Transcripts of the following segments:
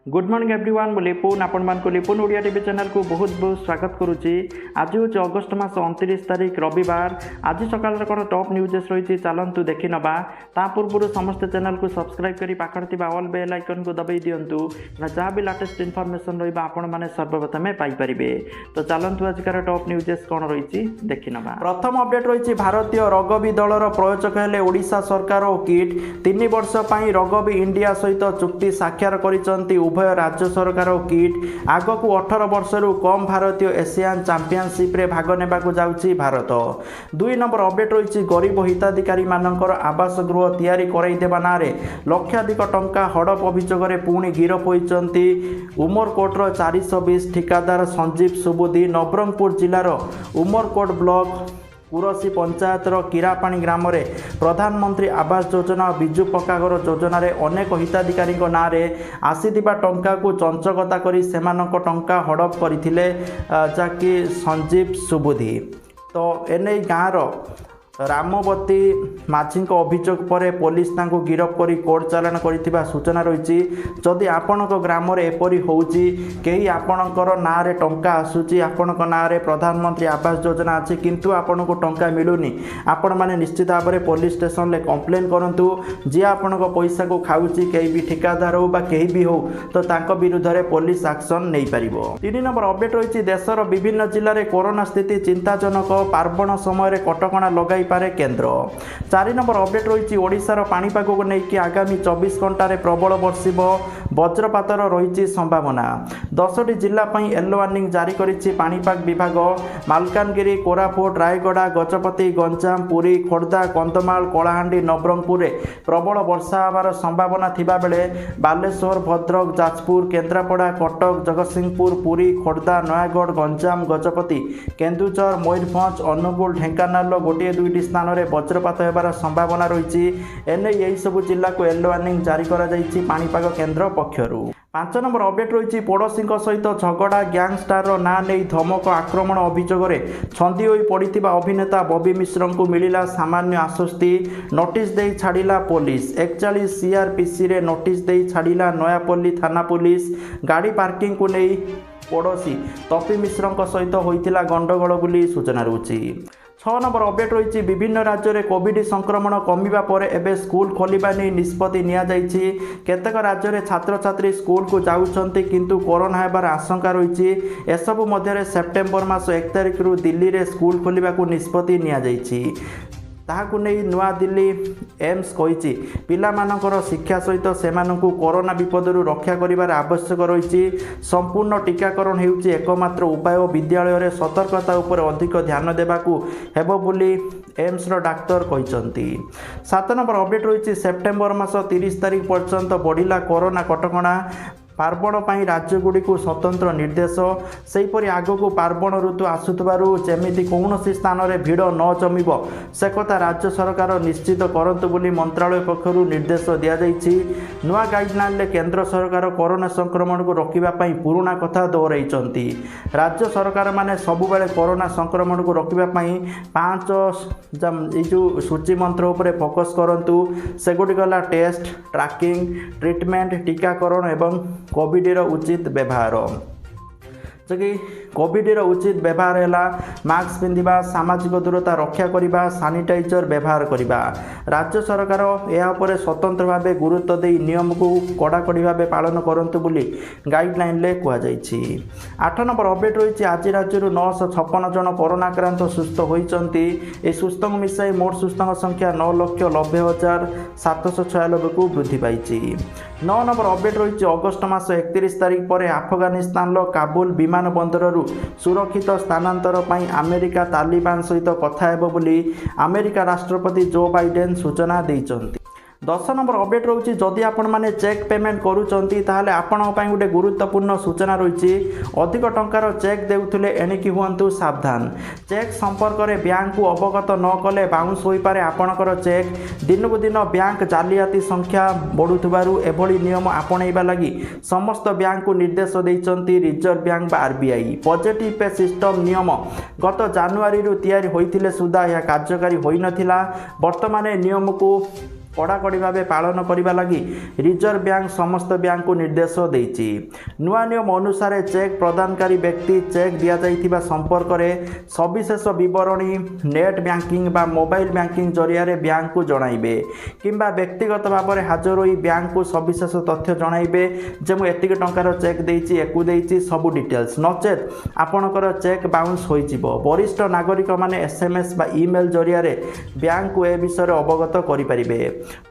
Good morning everyone मु लिपुन आपण मान को लिपुन ओडिया टीवी चैनल को बहुत बहुत स्वागत करुच्ची। आज हूँ अगस्ट मास 29 तारीख रविवार। आज सकाल कौन टॉप न्यूजेस रही चलतु देखी नवा ता पूर्व समस्त चैनल को सब्सक्राइब करी पाखर ऑल बेल आइकन को दबाई दिंतु जहाँ भी लेटेस्ट इनफॉरमेशन रहा आपण मैंने सर्वप्रथमे पाइपर। तो चलतु आजकार टॉप न्यूजेस कौन रही देखी नवा। प्रथम अपडेट रही भारतीय रग्बी दलर प्रयोजक हेले ओडिशा सरकार और किट 3 वर्ष रग्बी इंडिया सहित चुक्ति साक्षर कर उभय राज्य सरकार और किट आग को 18 वर्ष कम भारतीय एशियान चैंपियनशिप रे भाग नेबा को जाउची भारत। 2 नंबर अपडेट रही गरीब हिताधिकारी मानकर आवास गृह तैयारी कराई देबा नारे लक्षाधिक टंका हड़प अभियोग पुणी गिरफ होइचंती उमरकोटर 420 ठिकादार संजीव सुबुद्धि। नवरंगपुर जिलार उमरकोट ब्लॉक कुरसी पंचायतर किरापाणी ग्राम में प्रधानमंत्री आवास योजना और विजु पक्काघर योजन अनेक हिताधिकारी नाँ आसीथिबा टंका को चंचकता करी सेमानक टंका हड़प करथिले जाकि संजीव सुबुद्धि। तो एने गाँव रामवती माझी अभियोग पर पुलिस गिरफ कर कोर्ट चालाण कर सूचना रही। जदि आपण ग्राम एपरी होउची कई आपणकर नाँ टंका आसूची आपण नाँ प्रधानमंत्री आवास योजना अच्छी किंतु आपण को टंका मिलूनी आपण मैंने निश्चित भाव में पुलिस स्टेशन में कंप्लेन करूँ। जी आपण पैसा को खाऊची कहीं भी ठिकादार हो कहीं भी हो तो तांको विरुद्ध में पुलिस एक्शन नहीं पारिबो। 3 नंबर अपडेट रही देशर विभिन्न जिले में कोरोना स्थिति चिंताजनक पार्वण समय कटकणा लगाई पारे केंद्र। 4 नंबर अपडेट रही ओडिशार पाणीपाग को लेकिन आगामी 24 घंटे प्रबल वर्षिब वज्रपातर रही संभावना। 10टी जिला येलो वार्निंग जारी करिछि पाणीपाग विभाग। मालकानगिरी कोरापुट रायगड़ा गजपति गंजाम पुरी खोर्धा कंधमाल कलाहांडी नवरंगपुर प्रबल वर्षा होबार संभावना थिबा बेले बालेश्वर भद्रक जाजपुर केन्द्रापड़ा कटक जगतसिंहपुर पुरी खोर्धा नयागढ़ गंजाम गजपति केन्दुझर मयूरभंज अनुगुल ढेंकानाल गोटे 2टी स्थान में वज्रपात होबार संभावना रही। एने यही सबु जिला को येलो वार्निंग जारी करा जाइछि पाणीपाग केन्द्र पक्षरु। 5 नंबर अपडेट रही पड़ोशी सहित झगड़ा गैंगस्टार ना नहीं धमक आक्रमण अभियोग छंदी होई पड़िथिबा अभिनेता बॉबी मिश्र को मिलिला सामान्य आश्वस्ति। नोटिस दे छाड़िला पुलिस 41 सीआरपीसी रे नोटिस दे छाड़िला नयापल्ली थाना पुलिस। गाड़ी पार्किंग को नहीं पड़ोशी तपी मिश्र सहित होइतिला गंडगोल बोली सूचना रही। 6 नंबर अपडेट रही विभिन्न राज्य में कोविड संक्रमण कमिबा पर एबे स्कूल खोलिबा नहीं निष्पत्ति निया जाइछि। केतेक राज्य में छात्र छात्री स्कूल को जाउछंती किंतु कोरोना हेबार आशंका रही। एसबु मध्य सेप्टेम्बर मास 1 तारिख रु दिल्ली रे स्कूल खोलिबा को निष्पत्ति निया जाइछि। ताहाकु नहीं नुआ दिल्ली एम्स कही पिलामानकर शिक्षा सहित सेमानंकु कोरोना विपदरू रक्षा करिबार आवश्यक रही। संपूर्ण टीकाकरण हेउछि एकमात्र उपाय। विद्यालय रे सतर्कता उपर अधिक ध्यान देबाकू हेबो बोली एम्स रो डाक्टर कहिसंती। 7 नंबर अपडेट रही सेप्टेम्बर मास 30 तारिख पर्यंत बढ़िला कोरोना कटकणा। पार्वण पर राज्यगुड़ी को स्वतंत्र निर्देश। सेहीपरि आगक पार्वण ऋतु आसुथबारु जेमिति कौनसी स्थान में भिड़ न जमिब से कथा राज्य सरकार निश्चित करंतु बोली मंत्रालय पक्षरु निर्देश दिया जाइछि। नुआ गाइडलाइन में केंद्र सरकार कोरोना संक्रमण को रोकने पुराना कथा दोहराइछंती। राज्य सरकार माने सबुबेले कोरोना संक्रमण को रोकने 5 जो सूची मंत्र उपर फोकस करंतु सेगुडी गला टेस्ट ट्रैकिंग ट्रीटमेंट टीकाकरण एवं कोविड उचित व्यवहार। कि कोविड उचित व्यवहार है मास्क पिंधा सामाजिक दूरता रक्षा करने सानिटाइजर व्यवहार करने। राज्य सरकार यह स्वतंत्र भाव गुरुत्व दे नियम को कड़ाकड़ी भाव पालन करंतु बोली गाइडलाइन ले कहुई। 8 नंबर अपडेट रही आज राज्य 956 जन कोरोना आक्रांत सुस्थ होती। सुस्थ मिसाई मोट सुस्थ संख्या 9,90,796 को वृद्धि पाई। 9 नंबर अपडेट रही अगस्ट मास 31 तारिख पर अफगानिस्तान काबुल विमान बंदर सुरक्षित स्थानांतर पर अमेरिका तालिबान सहित कथा हेबो बोली अमेरिका राष्ट्रपति जो बाइडेन सूचना देइचंती। 10 नंबर अपडेट रही जदि आपण मैंने चेक पेमेंट करुँच ताहले आपण गोटे गुरुत्वपूर्ण सूचना रही। अधिक टंकार चेक देउथिले एणिकी हुअंतु सावधान। चेक संपर्क में बैंक को अवगत न कले बाउंस हो पारे आपणकर चेक। दिनकू दिन बैंक जालियाती संख्या बढ़ुथिबारु एभली नियम आपणैबा लगी समस्त बैंक को निर्देश देइचंती reserve bank RBI. Positive pay system नियम गत जनवरी तैयारी होइथिले सुधा यह कार्यकारी होई नथिला। वर्तमान नियम को कड़ाकड़ी भाव पालन करने लगी रिजर्व बैंक समस्त बैंक को निर्देश देती। नुआ नियम अनुसार चेक प्रदानकारी व्यक्ति चेक दि जाइथिबा संपर्क में सविशेष बरणी नेट बैंकिंग बा मोबाइल बैंकिंग जरिया बैंक को जणाइबे किंबा व्यक्तिगत भाव में हाजर होई बैंक को सविशेष तथ्य जणाइबे जे मु एतिक टंकार चेक देइछि एकु देइछि सब डिटेल्स नचेत आपणकर चेक बाउंस होई जिवो। वरिष्ठ नागरिक माने एसएमएस बा ईमेल जरिया बैंक को ए विषय अवगत करि परिबे।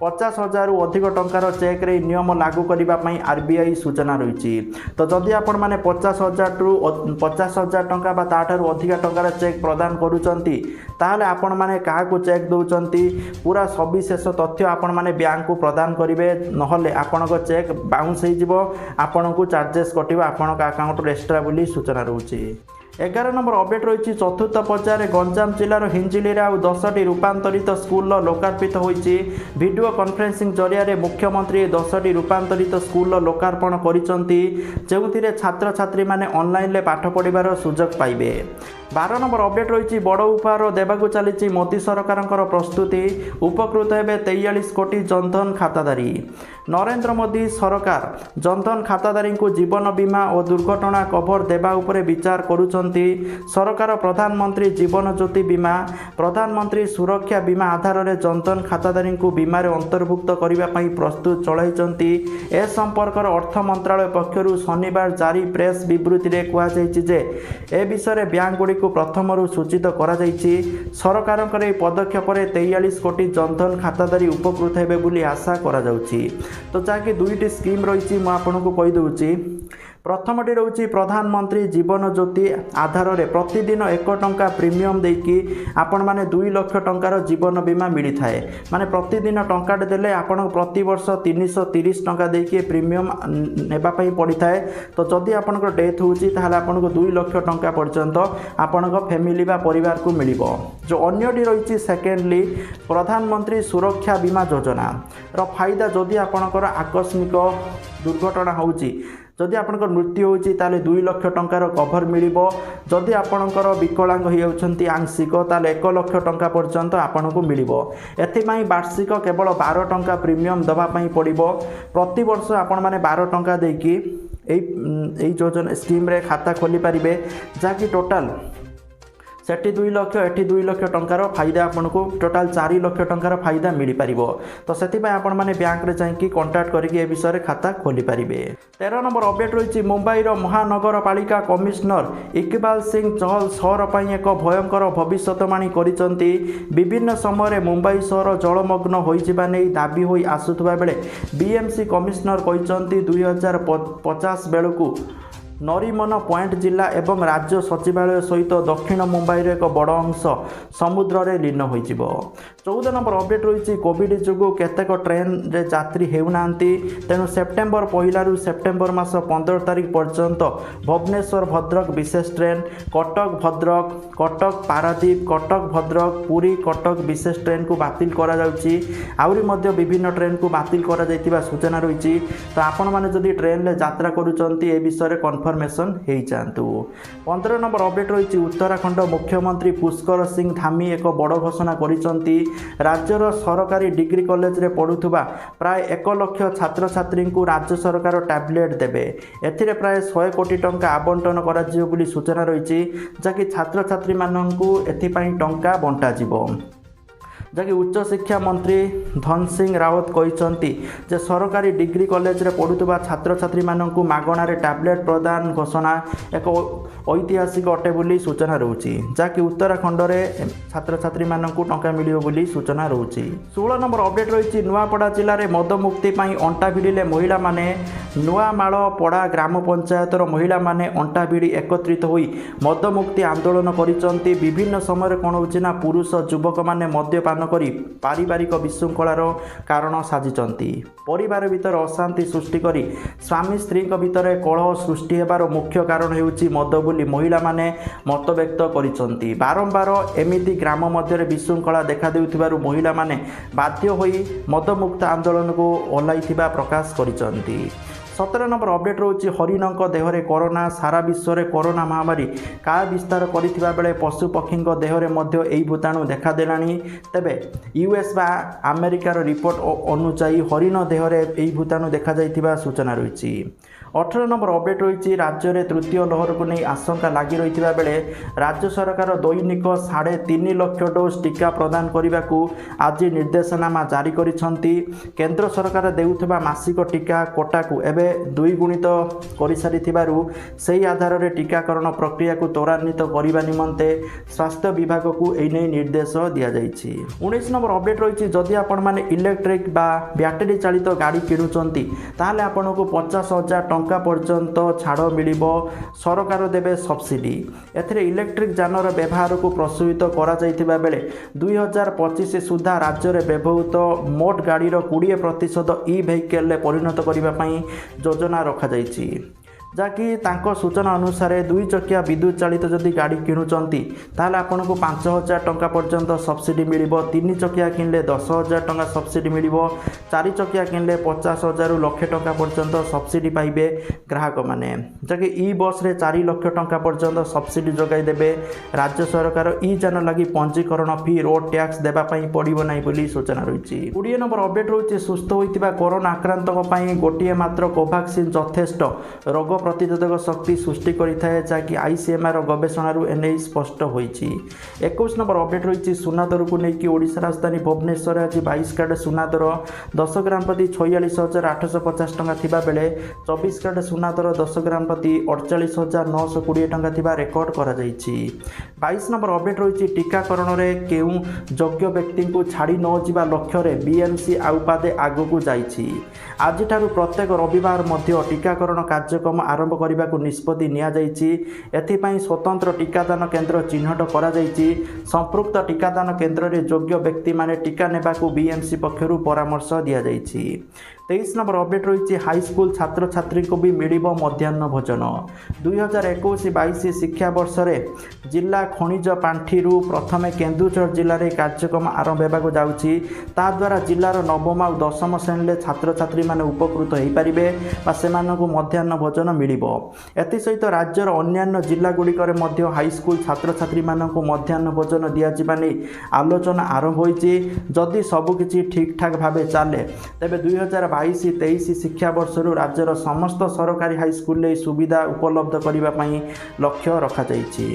50,000 रु अधिक टंकार चेक रे नियम लागू करबा पई आरबीआई सूचना रही। तो जदि आपण माने 50,000 रु 50,000 टंका बा ताठारु अधिक टंकार चेक प्रदान करूचंती ताहले आपण माने काहाकू चेक दउचंती पूरा सविशेष तथ्य आपण माने बैंक को प्रदान करिवे नहले आपणको चेक बाउंस होई जिवो आपणको चार्जेस कटिबो आपणको अकाउंट रे एक्स्ट्रा बोली सूचना रहउची। 11 नंबर अपडेट रही चतुर्थ पर्यायर गंजाम जिलार हिंजिली आउ 10टी रूपांतरित स्कूल लोकार्पित होईची। वीडियो कॉन्फ्रेंसिंग जरिया मुख्यमंत्री 10टी रूपांतरित स्कूल लोकार्पण करिसंती जेउथिरे छात्र छात्री माने ऑनलाइन ले पाठ पढ़िबार सुजोग पाइबे। 12 नंबर अपडेट रही बड़ उपहार देवाक चली मोदी सरकार प्रस्तुति उपकृत हेबे 43 कोटी जनधन खाताधारी। नरेंद्र मोदी सरकार जनधन खाताधारी को जीवन बीमा और दुर्घटना कभर देवा उपरे विचार करुचंती। सरकार प्रधानमंत्री जीवन ज्योति बीमा प्रधानमंत्री सुरक्षा बीमा आधार में जनधन खाताधारी को बीमार अंतर्भुक्त करने प्रस्तुत चलाइचंती। ए संपर्क अर्थ मंत्रालय पक्षरु शनिवार जारी प्रेस विवृत्ति में कहुଯାଇଛି जे ए विषय बैंक गुड़ी को प्रथम सूचित करा जाइछि। सरकार पदक्षेप 43 कोटी जनधन खाताधारी उपकृत हेबे बोली आशा करा जाउछि। तो जहाँकि दुईटी स्कीम रही मैं आपको कहीदे। प्रथमटी रोचे प्रधानमंत्री जीवन ज्योति आधार में प्रतिदिन 1 टंका प्रीमियम देकी आपण माने 2 लाख टंकार जीवन बीमा मिली थाए माने प्रतिदिन टंकाटे देले आपण प्रति वर्ष 330 टंका देकी प्रीमियम नेबा पई पड़ी थाए। तो जदि आपनकर डेथ होची ताहले आपनको 2 लाख टंका पर्यंत आपनक फैमिली बा परिवार को मिलिबो। जो अन्यटी रही सेकेंडली प्रधानमंत्री सुरक्षा बीमा योजना रो फायदा जदि आपनकर आकस्मिक दुर्घटना होची जदि आपनकर मृत्यु होची ताले 2 लाख टंकार कभर मिलिबो। जदि आपनकर विकलांग होउछंती आंशिक ताले 1 लाख टंका पर्यंत आपनको मिलिबो। एथिमाई वार्षिक केवल 12 टंका प्रीमियम दबा पई पड़िबो। प्रति वर्ष आपण माने 12 टंका देकी एई योजना स्कीम रे खाता खोली परिबे जाकि टोटल सेठी 2 लाख एठी 2 लाख टंकार फायदा आपको टोटाल 4 लाख टंकार फायदा मिल पार। तो से आपण मैंने बैंक रे जाइए कंटाक्ट करके ए विषय खाता खोली पारे। 13 नंबर अपडेट रही मुंबईर महानगरपालिका कमिशनर इकबाल सिंह चहल सहर पर एक भयंकर भविष्यवाणी करिसंती। विभिन्न समय मुंबई सहर जलमग्न होइजिबा नै दाबी होई आसुथबा बेले बीएमसी कमिशनर कहिसंती 2050 बेलू नरीमन पॉइंट जिला एवं राज्य सचिवालय सहित दक्षिण मुंबईर एक बड़ अंश समुद्र रे लीन हो। 14 नंबर अपडेट रही कोविड जो केतेक ट्रेन रे यात्री हेउना तेणु सेप्टेम्बर 1 रु सेप्टेम्बर मास 15 तारिख पर्यंत भुवनेश्वर भद्रक विशेष ट्रेन कटक भद्रक कटक पारादीप कटक भद्रक पुरी कटक विशेष ट्रेन को बातिल करा जाउची। आउरी मध्य विभिन्न ट्रेन को बातिल करा जाइतिबा सूचना रही। तो आपण माने जदि ट्रेन रे यात्रा करूचंती ए विषय कन्फर्मेशन हो जातु। 15 नंबर अपडेट रही उत्तराखंड मुख्यमंत्री पुष्कर सिंह धामी एक बड़ घोषणा करिसंती। राज्यर सरकारी डिग्री कॉलेज रे पढ़ुथुबा प्राय 1 लाख छात्र छात्री को राज्य सरकार टैबलेट देबे। एथिरे प्राय 100 कोटी टंका आवंटन करा जिवो बोली सूचना रही जहाँकि छात्र छात्री माननकु एथिपाई टंका बंटा जिवो। जहाँकि उच्च शिक्षा मंत्री धन सिंह रावत कहते जे सरकारी डिग्री कॉलेज रे पढ़ुवा छात्र छात्री माननकु मागणारे टैबलेट प्रदान घोषणा एक ऐतिहासिक अटे बोली सूचना रही। जहाँकि उत्तराखंड रे छात्र छात्री माननकु टंका मिलियो बोली सूचना रही। 16 नंबर अपडेट रही नुआपड़ा जिले में मद मुक्ति अंटा भिड़िले महिला माने। नुआमाल पड़ा ग्राम पंचायतर महिला माने अंटा भिड़ी एकत्रित होई मद मुक्ति आंदोलन करिसंती। विभिन्न समय कौन होना पुरुष युवक माने मद्यपान करी पारिवारिक विशृंखलार कारण साजिचंती। परिवार भीतर अशांति सृष्टि करी स्वामी स्त्री भीतर कलह सृष्टि हेबार मुख्य कारण हेउची मद बोली महिला माने मत व्यक्त करिसंती। बारंबार एमिति ग्राम मध्य विशृंखला देखा देउथिबारु महिला माने बाध्य होई मद मुक्त आंदोलन को ओह्लाइथिबा प्रकाश करिसंती। 17 नंबर अपडेट रोचे हरिणों देहरे कोरोना सारा विश्व में कोरोना महामारी काया विस्तार करथिबा बेले पशु पक्षी देहरे मध्य एही भूताणु देखादेलानी। तेबे यूएस बा अमेरिकार रिपोर्ट अनुसार हरिण देहरे एही भूताणु देखा जाइथिबा सूचना रही। 18 नंबर अपडेट रही राज्य में तृतीय लहर को नहीं आशंका लगी रही बेले राज्य सरकार दैनिक 3.5 लाख डोज टीका प्रदान करने को आज निर्देशनामा जारी करिसेंती। केंद्र सरकार देउथबा मासिक टीका कोटा को एवं 2 गुणित कर सारिथिबारु सेही आधार में टीकाकरण प्रक्रिया को त्वरान्वित करने निमंते स्वास्थ्य विभाग को एने निर्देश दिया जाइछि। 19 नंबर अपडेट रही जदि आपण माने इलेक्ट्रिक बा बैटरी चालित गाड़ी किणुचंती ताहले आपनको 50,000 टंका पर्यंत छाड़ मिलिबो। सरकार देबे सब्सिडी। एथिरे इलेक्ट्रिक जानर व्यवहार को प्रोत्साहित करा जाइथिबा बेले 2025 सुधा राज्य में व्यवहृत मोट गाड़ीर 20% ई वेहिकल परिणत करने पई योजना रखा जाइछि। जहाँकि तांको सूचना अनुसार 2 चकिया विद्युत चालित जदि गाड़ी किणुचंती ताहले आपनको 5,000 टंका पर्यंत सब्सिडी मिलिबो। 3 चकिया किनले 10,000 टंका सब्सिडी मिलिबो। 4 चकिया किनले 50,000 लाख टंका पर्यंत सब्सिडी पाइबे ग्राहक माने। जहाँकि ई बस रे 4 लाख टंका पर्यंत सब्सिडी जोगाई देबे राज्य सरकार। ई जान लगी पंजीकरण फी रोड टैक्स देबा पई पड़िबो नाही बोली सूचना रही। 20 नंबर अपडेट रही सुस्थ होइतिबा कोरोना आक्रांतक पई गोटिए मात्र कोवैक्सीन यथेष्ट रोग प्रतिरोधक शक्ति सृष्टि करिथाए जहाँकि आईसीएमआर गवेषणारू एने स्पष्ट होइछि। 21 नंबर अपडेट रही सुना दर को लेकिन ओडिशा राजधानी भुवनेश्वर आज 22 कैरेट सुना दर 10 ग्राम प्रति 46,850 टंका थिबा बेले 24 कैरेट सुना दर 10 ग्राम प्रति 48,920 टंका थिबा रेकर्ड करा जाइछि। 22 नंबर अपडेट रही टीकाकरण में केउ योग्य व्यक्ति को छाड़ी न जिबा लक्ष्य रे बीएमसी आउपादे आगकू जाइछि। आज प्रत्येक रविवार मध्य टीकाकरण कार्यक्रम आरंभ करने को निष्पत्ति निया जाइछि। एथिपाई स्वतंत्र टीकादान केन्द्र चिन्हट करा जाइछि। संपृक्त टीकादान केन्द्र रे योग्य व्यक्ति माने टीका नेबा को बीएमसी पक्षरु परामर्श दिया जाइछि। 23 नंबर अपडेट रही हाईस्कूल छात्र छात्री को भी मिलिबो मध्याह्न भोजन। 2021-22 शिक्षा वर्ष रे जिला खनिज पांठी प्रथमे केन्दुझर जिले में कार्यक्रम आरंभ होगा जाउछि। ता द्वारा जिलार नवम और 10म श्रेणी छात्र छात्री माने उपकृत हो पारिबे बा सेमानकु मध्याह्न भोजन मिलिबो। एथि सहित राज्यर अन्यान्य जिला गुड़िकर मध्य हाईस्कूल छात्र छात्री मानकु मध्याह्न भोजन दिया जिबा नै आलोचना आरंभ होइछि। जदि सबकिछि ठीक ठाक भावे चले तेबे 2022-23 शिक्षा वर्षरू राज्यर समस्त सरकारी हाईस्कूल सुविधा उपलब्ध करने लक्ष्य रखा जाइछि।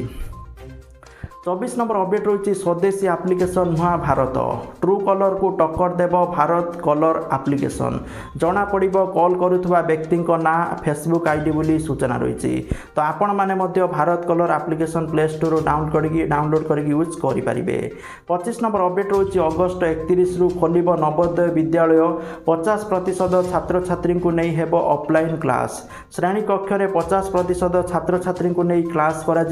24 नंबर अपडेट रही स्वदेशी एप्लिकेशन नुआ भारत ट्रू कलर को टक्कर देव भारत कलर एप्लिकेशन जना पड़ कॉल करुवा व्यक्ति ना फेसबुक आईडी बोली सूचना रही। तो आपण मैंने Bharat colour application play store download कर यूज करेंगे। 25 नंबर अपडेट रही अगस्ट 31 रु खोल नवोदय विद्यालय 50% छात्र छात्री को नहीं हेब ऑफलाइन क्लास। श्रेणी कक्ष में 50% छात्र छात्री को नहीं क्लास करा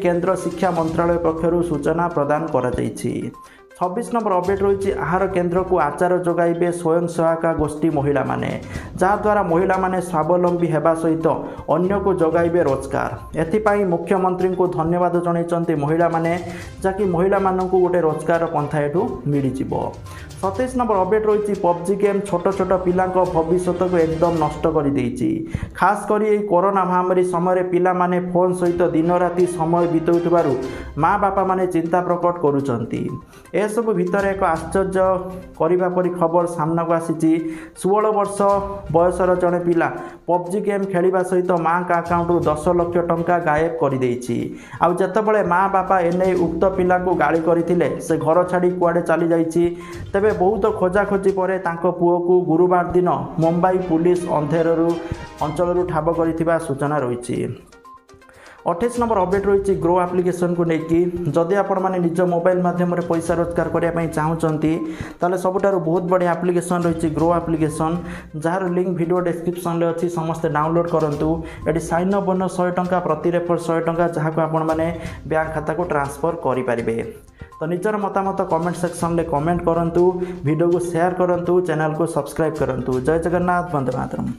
केंद्र शिक्षा मंत्रालय पक्षरु सूचना प्रदान करा जाइछि। 26 नंबर अपडेट रही आहार केन्द्र को आचार जोगाइबे स्वयं सहायता गोष्ठी महिला माने जहाद्वारा महिला माने स्वावलंबी हेबा सहित अन्य को जोगाइबे रोजगार। एथिपाई मुख्यमंत्री को धन्यवाद जणाइछन्ति महिला माने जाकि महिला माननकु गोटे रोजगार पंथा एठू मिली जिवो। 27 नंबर अपडेट रही पबजी गेम छोट छोट पिला भविष्य को एकदम नष्ट कर देइछि। खास करी कोरोना महामारी समय पिला माने फोन सहित दिन राति समय बिताउथिबारु माँ बापा माने चिंता प्रकट करुचंती। एसबु भितर एक आश्चर्य करने परी खबर सामना को आसी। 16 वर्ष बयसर जड़े पिला पबजी गेम खेलिबा सहित माँ का अकाउंट 10 लाख टंका गायब कर देइछि। आउ जेतेबेले माँ बापा एने उक्त पिला को गाली करथिले से घर छाड़ी कुआडे चली जाइछि। तेबे बहुत खोजाखोजी पर तांको पुओ को गुरुवार दिन मुंबई पुलिस अंधेररू अंचल ठाब कर सूचना रही। 28 नंबर अपडेट रही ग्रो एप्लिकेशन को लेकिन जदि आपण माने निज मोबाइल माध्यम पैसा रोजगार करने चाहूँगी ताले सबुठारु बहुत बढ़िया एप्लिकेशन रही grow application jar link video description में अच्छी समस्ते डाउनलोड करूँ। ये साइन अप बोनस 100 टंका प्रति रेफर 100 टंका जहाँ को आपण माने बैंक खाता को ट्रांसफर करेंगे। तो निजर मतामत कमेंट सेक्शन में कमेंट करूँ, वीडियो को शेयर करूँ, चैनल को सब्सक्राइब करूँ। जय जगन्नाथ, वंदे मातरम।